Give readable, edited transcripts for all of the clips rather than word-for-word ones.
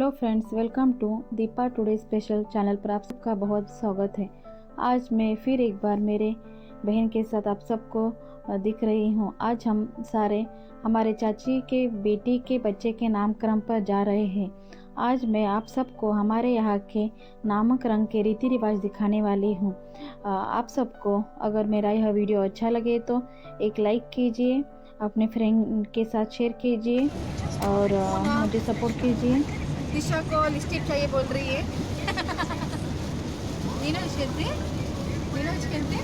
Hello friends, welcome to Deepa today special channel पर आप सबका बहुत स्वागत है। आज मैं फिर एक बार मेरे बहन के साथ आप सबको दिख रही हूँ। आज हम सारे हमारे चाची के बेटी के बच्चे के नामकरण पर जा रहे हैं। आज मैं आप सबको हमारे यहाँ के नामकरण के रीति रिवाज दिखाने वाली हूँ। आप सबको अगर मेरा यह वीडियो अच्छा लगे तो एक लाइक कीजिए, अपने फ्रेंड के साथ शेयर कीजिए और मुझे सपोर्ट कीजिए। दिशा को लिपस्टिक चाहिए बोल रही है। नीना इश्केंती नीना इश्केंती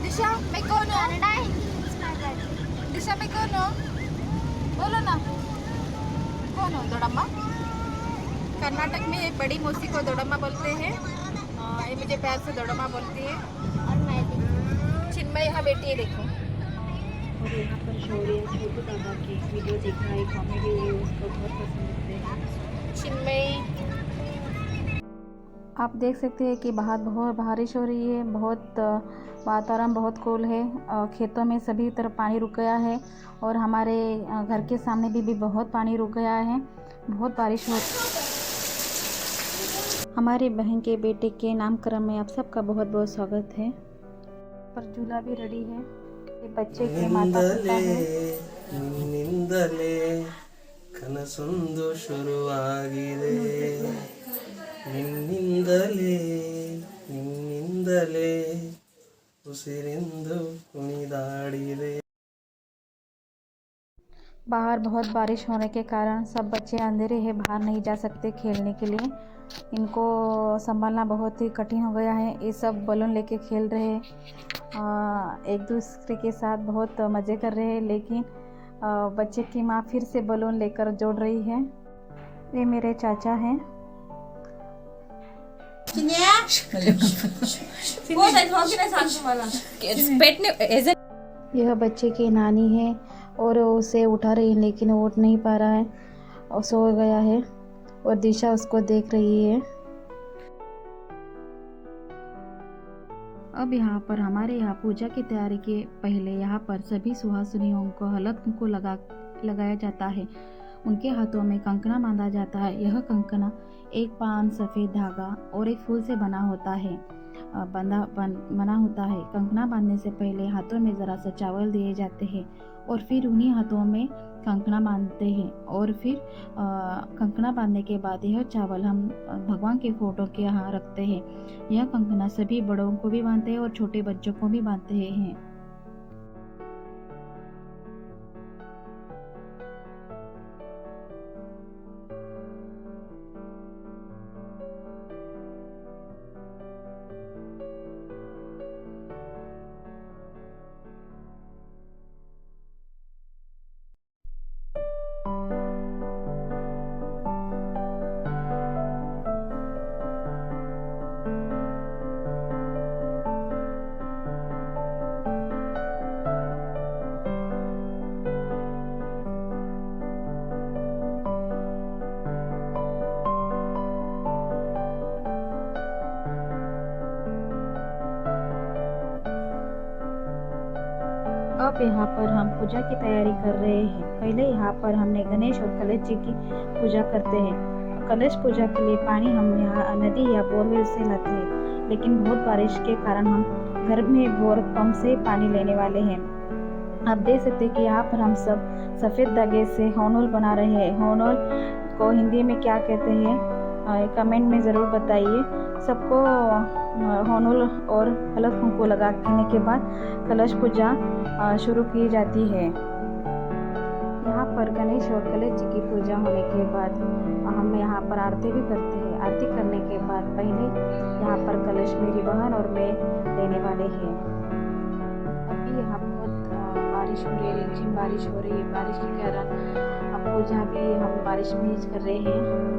दिशा मैं कौन हूँ? दिशा मैं कौन हूँ? बोलो ना, कौन हो? दोडम्मा। कर्नाटक में बड़ी मौसी को दोडम्मा बोलते हैं। ये मुझे प्यार से दोडम्मा बोलती है। और मैं चिन्मय यहाँ बेटी है, देखो। और यहाँ पर शौर्य छोटू दादा की वीडियो देख रहा है, कॉमेडी है, उसको बहुत पसंद करते हैं। चिन्मय आप देख सकते हैं कि बाहर बहुत बारिश हो रही है, बहुत वातावरण बहुत कूल है। खेतों में सभी तरफ पानी रुक गया है और हमारे घर के सामने भी बहुत पानी रुक गया है। बहुत बारिश हो। हमारे बहन के बेटे के नामकरण में आप सबका बहुत बहुत स्वागत है। पर झूला भी रेडी है। ये बच्चे के माता पिता है। ನಿನ್ನಿಂದಲೇ ಕನಸೊಂದು ಶುರುವಾಗಿದೆ ನಿನ್ನಿಂದಲೇ ನಿನ್ನಿಂದಲೇ ಉಸಿರೆಂದು ಕುಣಿದಾಡಿದೆ। बाहर बहुत बारिश होने के कारण सब बच्चे अंधेरे हैं, बाहर नहीं जा सकते खेलने के लिए। इनको संभालना बहुत ही कठिन हो गया है। ये सब बलून लेके खेल रहे हैं, एक दूसरे के साथ बहुत मज़े कर रहे हैं। लेकिन बच्चे की माँ फिर से बलून लेकर जोड़ रही है। ये मेरे चाचा हैं। यह बच्चे की नानी है और उसे उठा रही है, लेकिन वो उठ नहीं पा रहा है और सो गया है और दिशा उसको देख रही है। अब यहाँ पर हमारे यहाँ पूजा की तैयारी के पहले यहाँ पर सभी सुहासिनियों को हलक कुंकू लगाया जाता है। उनके हाथों में कंकना बांधा जाता है। यह कंकना एक पान, सफ़ेद धागा और एक फूल से बना होता है। कंकना बांधने से पहले हाथों में ज़रा सा चावल दिए जाते हैं और फिर उन्हीं हाथों में कंकना बांधते हैं। और फिर कंकना बांधने के बाद यह चावल हम भगवान के फोटो के यहाँ रखते हैं। यह कंकना सभी बड़ों को भी बांधते हैं और छोटे बच्चों को भी बांधते हैं। अब यहाँ पर हम पूजा की तैयारी कर रहे हैं। पहले यहाँ पर हमने गणेश और कलश जी की पूजा करते हैं। कलश पूजा के लिए पानी हम यहाँ नदी या बोरवेल से लाते हैं, लेकिन बहुत बारिश के कारण हम घर में बोर पंप से पानी लेने वाले हैं। आप देख सकते हैं कि यहाँ पर हम सब सफ़ेद धागे से होनोल बना रहे हैं। होनोल को हिंदी में क्या कहते हैं कमेंट में ज़रूर बताइए। सबको होनोल और हलक कुंकू लगाने के बाद कलश पूजा शुरू की जाती है। यहाँ पर गणेश और कलश जी की पूजा होने के बाद हम यहाँ पर आरती भी करते हैं। आरती करने के बाद पहले यहाँ पर कलश मेरी बहन और मैं लेने वाले हैं। अभी यहाँ बहुत बारिश हो रही है, रिमझिम बारिश हो रही है। बारिश के कारण अब पूजा भी हम बारिश में ही कर रहे हैं।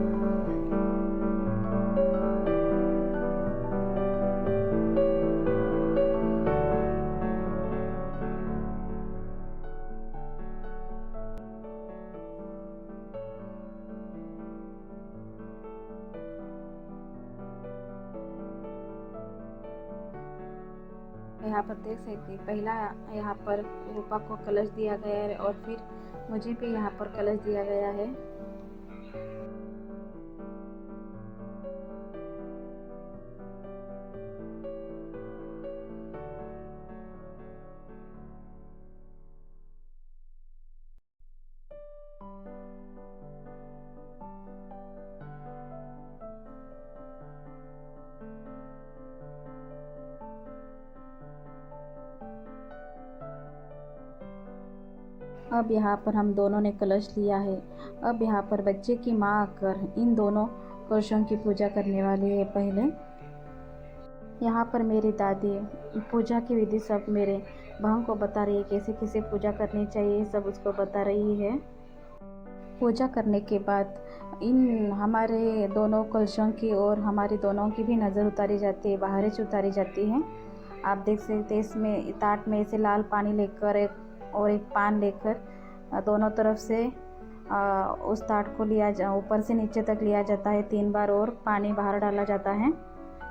यहाँ पर देख सकते हैं पहला यहाँ पर रूपा को कलश दिया गया है और फिर मुझे भी यहाँ पर कलश दिया गया है। अब यहाँ पर हम दोनों ने कलश लिया है। अब यहाँ पर बच्चे की माँ आकर इन दोनों कलशों की पूजा करने वाली है। पहले यहाँ पर मेरी दादी पूजा की विधि सब मेरे बहन को बता रही है, कैसे कैसे पूजा करनी चाहिए सब उसको बता रही है। पूजा करने के बाद इन हमारे दोनों कलशों की और हमारी दोनों की भी नज़र उतारी जाती है, बाहर से उतारी जाती है। आप देख सकते हैं इसमें ताट में ऐसे लाल पानी लेकर एक पान लेकर दोनों तरफ से उस ताट को ऊपर से नीचे तक लिया जाता है 3 बार और पानी बाहर डाला जाता है।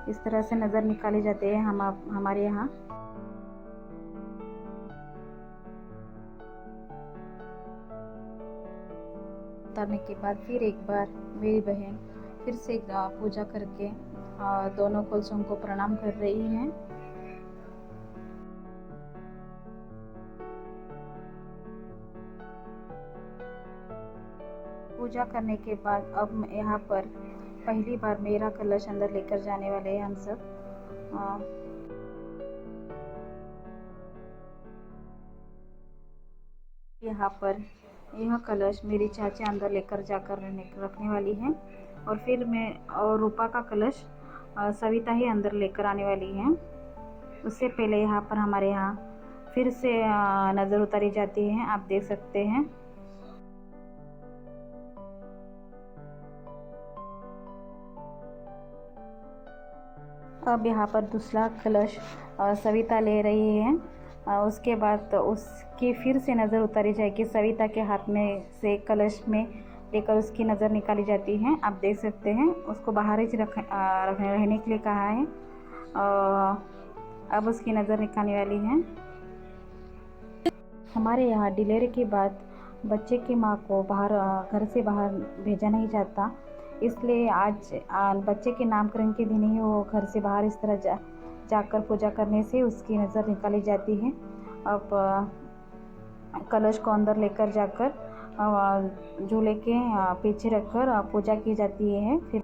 इस तरह से नज़र निकाली जाती है हमारे यहाँ। उतारने के बाद फिर एक बार मेरी बहन फिर से पूजा करके दोनों कलशों को प्रणाम कर रही है। पूजा करने के बाद अब यहाँ पर पहली बार मेरा कलश अंदर लेकर जाने वाले हैं हम सब। यहाँ पर यह कलश मेरी चाची अंदर लेकर जाकर रखने वाली है और फिर मैं और रूपा का कलश सविता ही अंदर लेकर आने वाली है। उससे पहले यहाँ पर हमारे यहाँ फिर से नज़र उतारी जाती है, आप देख सकते हैं। अब यहाँ पर दूसरा कलश सविता ले रही है। उसके बाद उसकी फिर से नज़र उतारी जाएगी। सविता के हाथ में से कलश में लेकर उसकी नज़र निकाली जाती है, आप देख सकते हैं। उसको बाहर ही रहने के लिए कहा है। अब उसकी नज़र निकालने वाली है। हमारे यहाँ डिलीवरी के बाद बच्चे की माँ को घर से बाहर भेजा नहीं जाता, इसलिए आज बच्चे के नामकरण के दिन ही वो घर से बाहर इस तरह जाकर पूजा करने से उसकी नज़र निकाली जाती है। अब कलश को अंदर लेकर जाकर झूले के पीछे रखकर पूजा की जाती है। फिर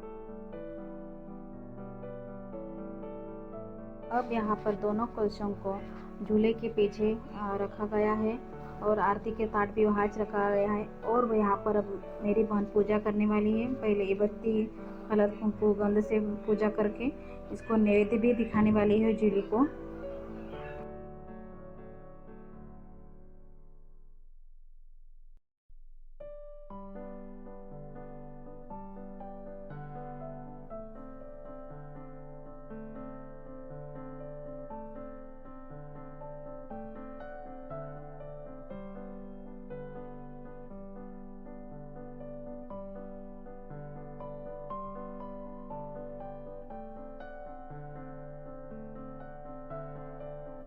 अब यहाँ पर दोनों कलशों को झूले के पीछे रखा गया है और आरती के ताट भी वहाँ रखा गया है। और यहाँ पर अब मेरी बहन पूजा करने वाली है। पहले ये बत्ती कलर कुंकु गंध से पूजा करके इसको नैवेद्य भी दिखाने वाली है झूले को।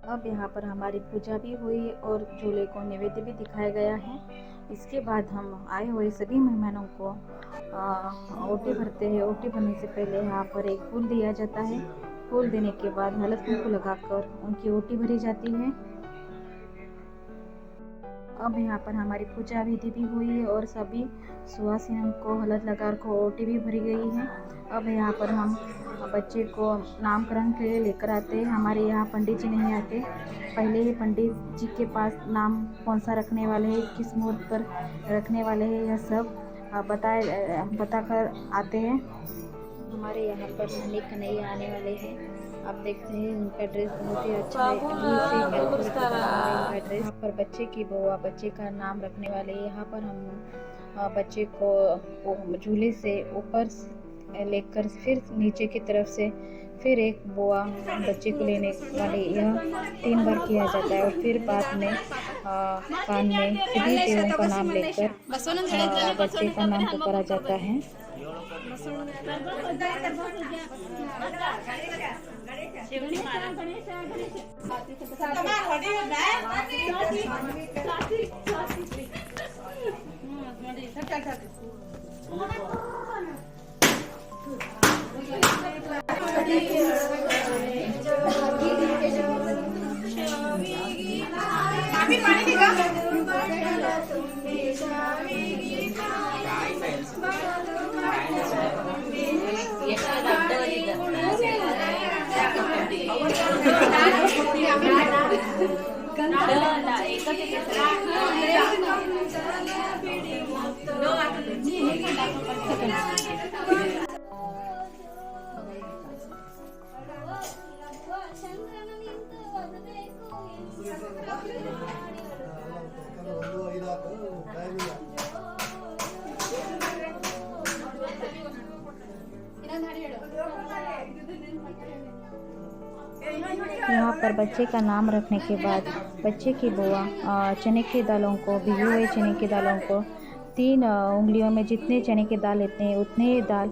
अब यहाँ पर हमारी पूजा भी हुई और झूले को नैवेद्य भी दिखाया गया है। इसके बाद हम आए हुए सभी मेहमानों को ओटी भरते हैं। ओटी भरने से पहले यहाँ पर एक फूल दिया जाता है। फूल देने के बाद हल्दी कुंकु लगाकर उनकी ओटी भरी जाती है। अब यहाँ पर हमारी पूजा विधि भी हुई है और सभी सुहासिनों को हल्दी लगाकर को ओटी भी भरी गई है। अब यहाँ पर हम बच्चे को नामकरण के लिए लेकर आते हैं। हमारे यहाँ पंडित जी नहीं आते, पहले ही पंडित जी के पास नाम कौन सा रखने वाले हैं, किस मुहूर्त पर रखने वाले हैं, यह सब बताकर आते हैं। हमारे यहाँ पर नन्ही कन्हैया आने वाले हैं। आप देखते हैं उनका ड्रेस बहुत ही अच्छा है। ड्रेस यहाँ पर बच्चे की बुआ बच्चे का नाम रखने वाले। यहाँ पर हम बच्चे को झूले से ऊपर लेकर फिर नीचे की तरफ से फिर एक बुआ बच्चे को लेने वाले, यह 3 बार किया जाता है। और फिर बाद में कान में सभी देवों का नाम लेकर बच्चे का नाम पुकारा जाता है। यहाँ पर बच्चे का नाम रखने के बाद बच्चे की बुआ चने की दालों को, भिगे हुए चने की दालों को 3 उंगलियों में जितने चने की दाल लेते हैं उतने ही दाल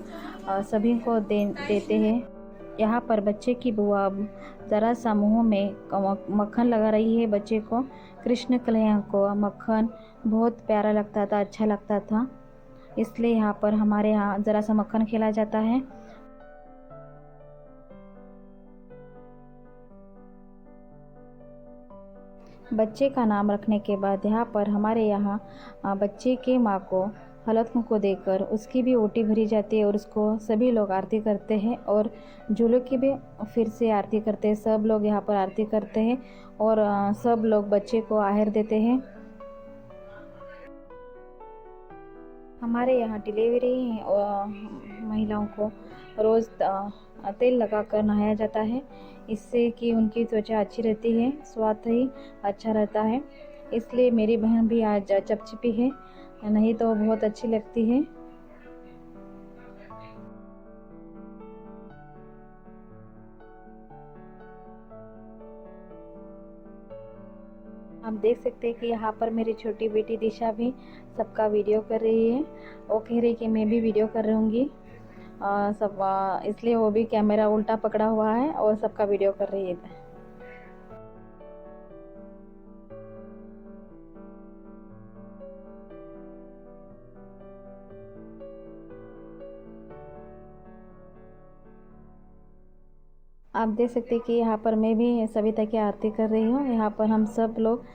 सभी को देते हैं। यहाँ पर बच्चे की बुआ ज़रा सा मुँह में मक्खन लगा रही है बच्चे को। कृष्ण कन्हैया को मक्खन बहुत प्यारा लगता था, अच्छा लगता था, इसलिए यहाँ पर हमारे यहाँ ज़रा सा मक्खन खिलाया जाता है। बच्चे का नाम रखने के बाद यहाँ पर हमारे यहाँ बच्चे के माँ को हलद कुंकू देकर उसकी भी ओटी भरी जाती है और उसको सभी लोग आरती करते हैं और झूलों की भी फिर से आरती करते हैं। सब लोग यहाँ पर आरती करते हैं और सब लोग बच्चे को आहेर देते हैं। हमारे यहाँ डिलीवरी महिलाओं को रोज़ तेल लगाकर नहाया जाता है, इससे कि उनकी त्वचा अच्छी रहती है, स्वास्थ्य ही अच्छा रहता है। इसलिए मेरी बहन भी आज चपचिपी है, नहीं तो बहुत अच्छी लगती है। आप देख सकते हैं कि यहाँ पर मेरी छोटी बेटी दिशा भी सबका वीडियो कर रही है। वो कह रही कि मैं भी वीडियो कर रहूँगी सब, इसलिए वो भी कैमरा उल्टा पकड़ा हुआ है और सबका वीडियो कर रही है। आप देख सकते हैं कि यहाँ पर मैं भी सविता की आरती कर रही हूँ। यहाँ पर हम सब लोग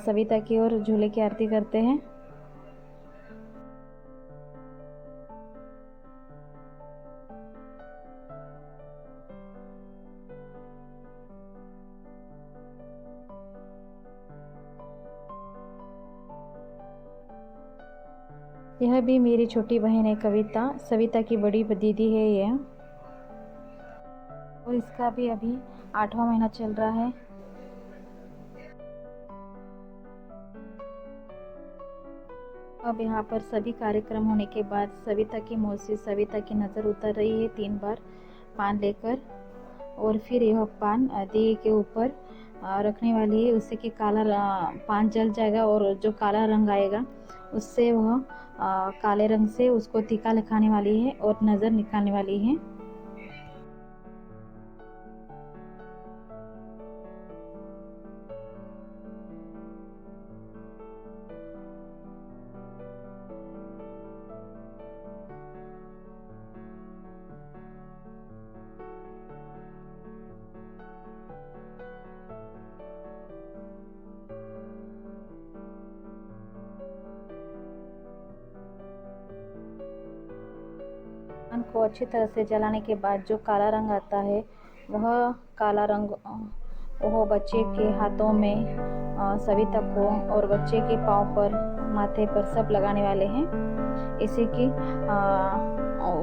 सविता की और झूले की आरती करते हैं। यह भी मेरी छोटी बहन है कविता, सविता की बड़ी दीदी है यह, और इसका भी अभी 8वां महीना चल रहा है। अब यहाँ पर सभी कार्यक्रम होने के बाद सविता की मौसी सविता की नज़र उतर रही है 3 बार पान लेकर, और फिर यह पान दिए के ऊपर रखने वाली है, उससे कि काला पान जल जाएगा और जो काला रंग आएगा उससे वह काले रंग से उसको टीका लिखाने वाली है और नज़र निकालने वाली है। पान को अच्छी तरह से जलाने के बाद जो काला रंग आता है वह काला रंग वह बच्चे के हाथों में सविता को और बच्चे के पाँव पर, माथे पर सब लगाने वाले हैं, इससे कि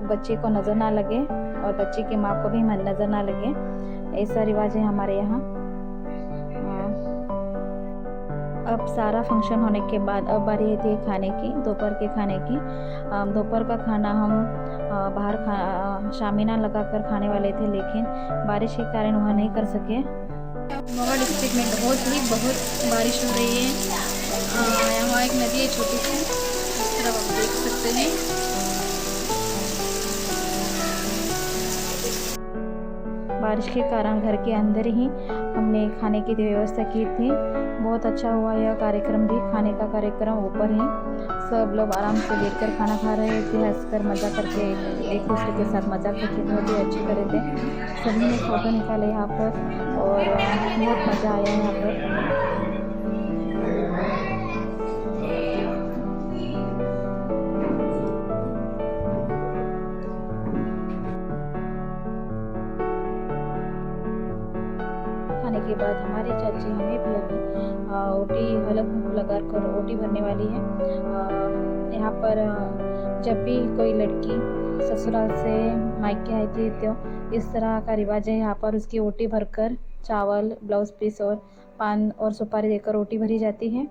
बच्चे को नज़र ना लगे और बच्चे की माँ को भी नज़र ना लगे। ऐसा रिवाज है हमारे यहाँ। अब सारा फंक्शन होने के बाद अब बारी आती है खाने की, दोपहर के खाने की। दोपहर का खाना हम बाहर शामियाना लगाकर खाने वाले थे, लेकिन बारिश के कारण वह नहीं कर सके। मोगा डिस्ट्रिक्ट में बहुत बारिश हो रही है। यहाँ एक नदी है छोटी सी, इस तरफ आप देख सकते हैं। बारिश के कारण घर के अंदर ही हमने खाने की व्यवस्था की थी। बहुत अच्छा हुआ यह कार्यक्रम भी, खाने का कार्यक्रम ऊपर है। सब लोग आराम से बैठकर खाना खा रहे थे, हंसकर मज़ा करके एक दूसरे के साथ मज़ा करके बहुत ही अच्छी तरह से सभी ने फ़ोटो निकाले यहाँ पर और बहुत मज़ा आया यहाँ पर। खाने के बाद हमारी चाची हमें भी अभी ओटी हलक मुंह लगा कर ओटी भरने वाली है। यहाँ पर जब भी कोई लड़की ससुराल से मायके आती है तो इस तरह का रिवाज है। यहाँ पर उसकी ओटी भरकर चावल, ब्लाउज पीस और पान और सुपारी देकर ओटी भरी जाती है।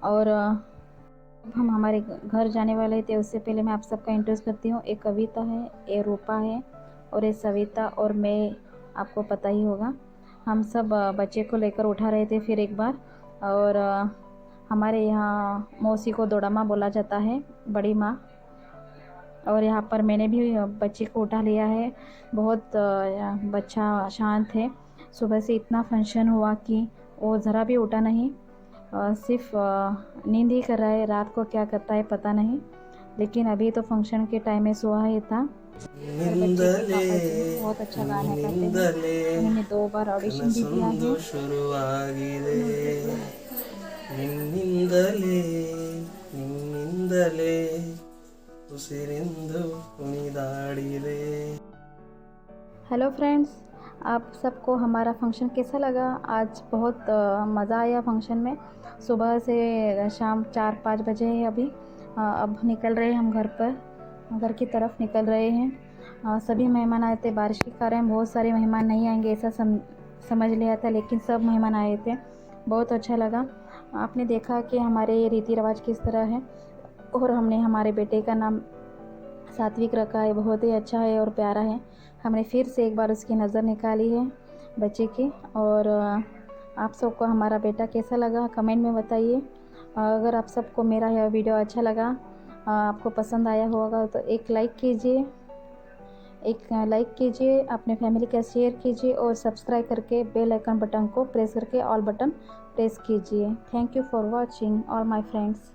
और अब हम हमारे घर जाने वाले थे, उससे पहले मैं आप सबका इंट्रोड्यूस करती हूँ। एक कविता है, एक रूपा है और एक सविता और मैं, आपको पता ही होगा। हम सब बच्चे को लेकर उठा रहे थे फिर एक बार। और हमारे यहाँ मौसी को दोड़ा माँ बोला जाता है, बड़ी माँ। और यहाँ पर मैंने भी बच्चे को उठा लिया है। बहुत बच्चा शांत है। सुबह से इतना फंक्शन हुआ कि वो ज़रा भी उठा नहीं, सिर्फ नींद ही कर रहा है। रात को क्या करता है पता नहीं, लेकिन अभी तो फंक्शन के टाइम में सोया ही था। बहुत अच्छा गाना गाते हैं। उन्होंने 2 बार ऑडिशन भी दिया है। ಶುರುವಾಗಿದೆ ನಿನ್ನಿಂದಲೇ ನಿನ್ನಿಂದಲೇ ಉಸಿರೆಂದು ಕುಣಿದಾಡಿದೆ। हेलो फ्रेंड्स, आप सबको हमारा फंक्शन कैसा लगा? आज बहुत मज़ा आया फंक्शन में। सुबह से शाम 4-5 बजे है अभी। अब निकल रहे हैं हम घर की तरफ निकल रहे हैं। सभी मेहमान आए थे। बारिश के कारण बहुत सारे मेहमान नहीं आएंगे ऐसा समझ लिया था, लेकिन सब मेहमान आए थे। बहुत अच्छा लगा। आपने देखा कि हमारे रीति रिवाज किस तरह है। और हमने हमारे बेटे का नाम सात्विक रखा है। बहुत ही अच्छा है और प्यारा है। हमने फिर से एक बार उसकी नज़र निकाली है बच्चे की। और आप सबको हमारा बेटा कैसा लगा कमेंट में बताइए। अगर आप सबको मेरा यह वीडियो अच्छा लगा, आपको पसंद आया होगा तो एक लाइक कीजिए, अपने फैमिली का शेयर कीजिए और सब्सक्राइब करके बेल आइकन बटन को प्रेस करके ऑल बटन प्रेस कीजिए। Thank you for watching all my friends.